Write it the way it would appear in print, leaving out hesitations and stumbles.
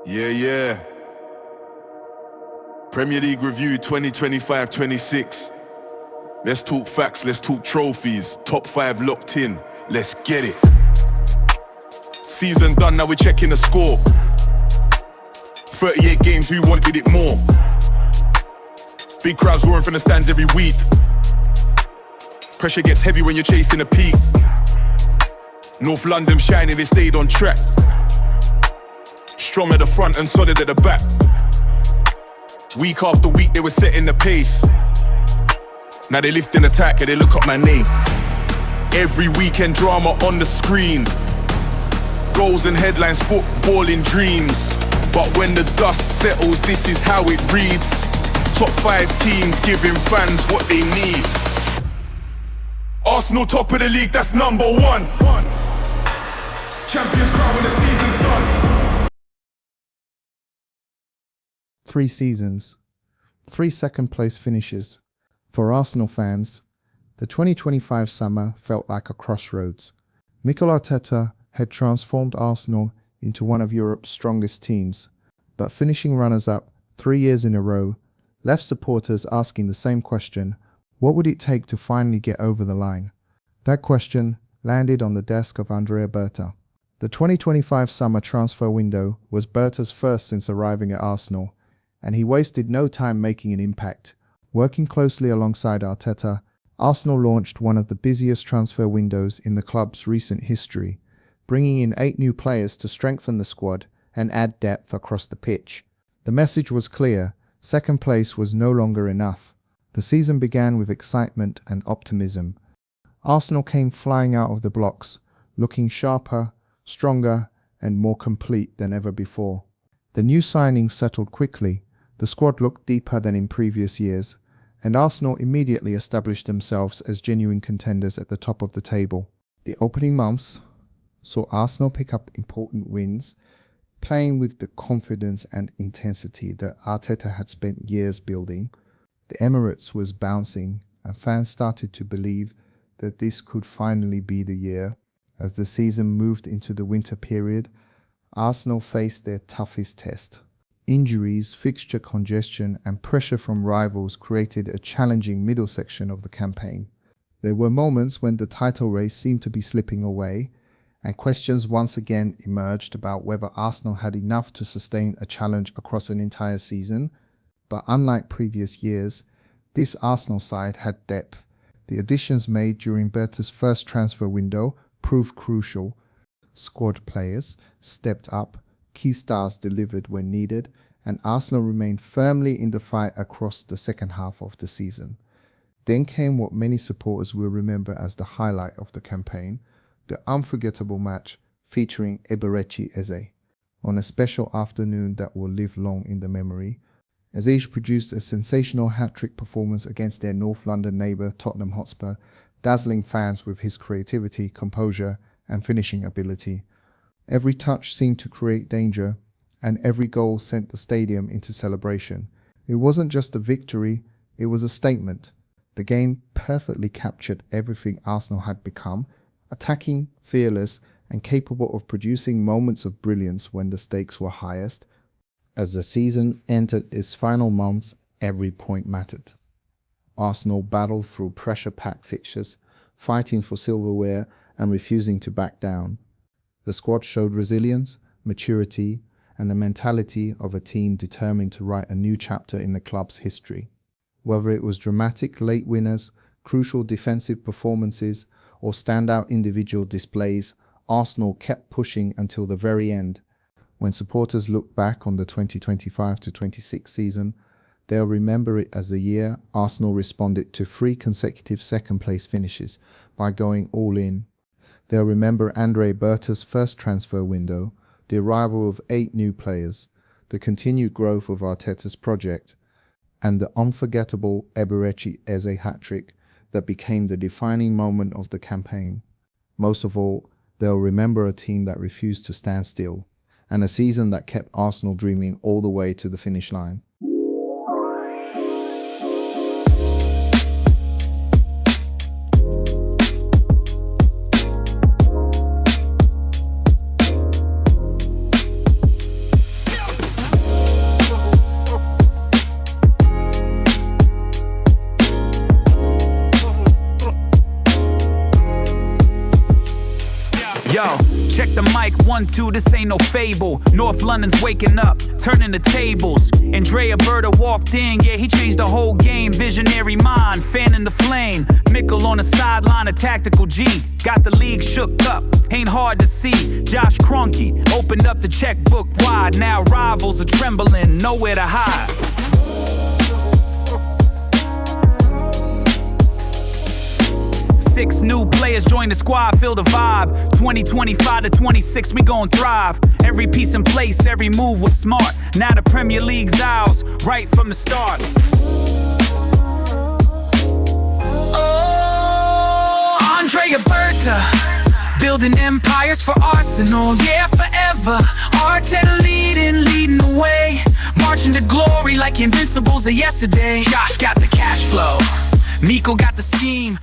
Yeah. Premier League Review 2025-26. Let's talk facts, let's talk trophies. Top 5 locked in, let's get it. Season done, now we're checking the score. 38 games, who wanted it more? Big crowds roaring from the stands every week. Pressure gets heavy when you're chasing a peak. North London shining, they stayed on track. Strong at the front and solid at the back. Week after week they were setting the pace. Now they lift and attack and they look up my name. Every weekend drama on the screen. Goals and headlines, football in dreams. But when the dust settles, this is how it reads. Top 5 teams giving fans what they need. Arsenal top of the league, that's number 1. Champions crown when the season's done. 3 seasons, 3 second-place finishes. For Arsenal fans, the 2025 summer felt like a crossroads. Mikel Arteta had transformed Arsenal into one of Europe's strongest teams, but finishing runners-up 3 years in a row left supporters asking the same question: what would it take to finally get over the line? That question landed on the desk of Andrea Berta. The 2025 summer transfer window was Berta's first since arriving at Arsenal, and he wasted no time making an impact. Working closely alongside Arteta, Arsenal launched one of the busiest transfer windows in the club's recent history, bringing in 8 new players to strengthen the squad and add depth across the pitch. The message was clear: second place was no longer enough. The season began with excitement and optimism. Arsenal came flying out of the blocks, looking sharper, stronger, and more complete than ever before. The new signings settled quickly. The squad looked deeper than in previous years, and Arsenal immediately established themselves as genuine contenders at the top of the table. The opening months saw Arsenal pick up important wins, playing with the confidence and intensity that Arteta had spent years building. The Emirates was bouncing, and fans started to believe that this could finally be the year. As the season moved into the winter period, Arsenal faced their toughest test. Injuries, fixture congestion, and pressure from rivals created a challenging middle section of the campaign. There were moments when the title race seemed to be slipping away, and questions once again emerged about whether Arsenal had enough to sustain a challenge across an entire season. But unlike previous years, this Arsenal side had depth. The additions made during Berta's first transfer window proved crucial. Squad players stepped up, key stars delivered when needed, and Arsenal remained firmly in the fight across the second half of the season. Then came what many supporters will remember as the highlight of the campaign: the unforgettable match featuring Eberechi Eze. On a special afternoon that will live long in the memory, Eze produced a sensational hat-trick performance against their North London neighbour Tottenham Hotspur, dazzling fans with his creativity, composure, and finishing ability. Every touch seemed to create danger, and every goal sent the stadium into celebration. It wasn't just a victory, it was a statement. The game perfectly captured everything Arsenal had become: attacking, fearless, and capable of producing moments of brilliance when the stakes were highest. As the season entered its final months, every point mattered. Arsenal battled through pressure-packed fixtures, fighting for silverware and refusing to back down. The squad showed resilience, maturity, and the mentality of a team determined to write a new chapter in the club's history. Whether it was dramatic late winners, crucial defensive performances, or standout individual displays, Arsenal kept pushing until the very end. When supporters look back on the 2025-26 season, they'll remember it as the year Arsenal responded to 3 consecutive second-place finishes by going all in. They'll remember Andrea Berta's first transfer window, the arrival of 8 new players, the continued growth of Arteta's project, and the unforgettable Eberechi Eze hat-trick that became the defining moment of the campaign. Most of all, they'll remember a team that refused to stand still, and a season that kept Arsenal dreaming all the way to the finish line. Check the mic, 1, 2, this ain't no fable. North London's waking up, turning the tables. Andrea Berta walked in, yeah, he changed the whole game. Visionary mind, fanning the flame. Mickle on the sideline, a tactical G. Got the league shook up, ain't hard to see. Josh Kroenke opened up the checkbook wide. Now rivals are trembling, nowhere to hide. 6 new players join the squad, feel the vibe. 2025 to 26, we gon' thrive. Every piece in place, every move was smart. Now the Premier League's ours, right from the start. Oh, Andrea Berta, building empires for Arsenal, yeah, forever. Arteta leading the way, marching to glory like invincibles of yesterday. Josh got the cash flow, Miko got the scheme.